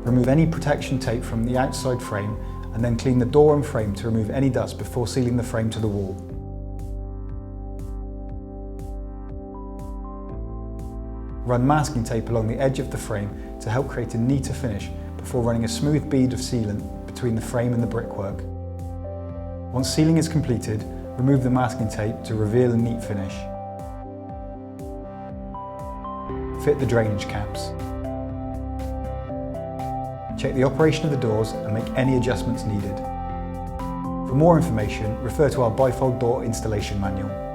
Remove any protection tape from the outside frame and then clean the door and frame to remove any dust before sealing the frame to the wall. Run masking tape along the edge of the frame to help create a neater finish before running a smooth bead of sealant between the frame and the brickwork. Once sealing is completed, remove the masking tape to reveal a neat finish. Fit the drainage caps. Check the operation of the doors and make any adjustments needed. For more information, refer to our bifold door installation manual.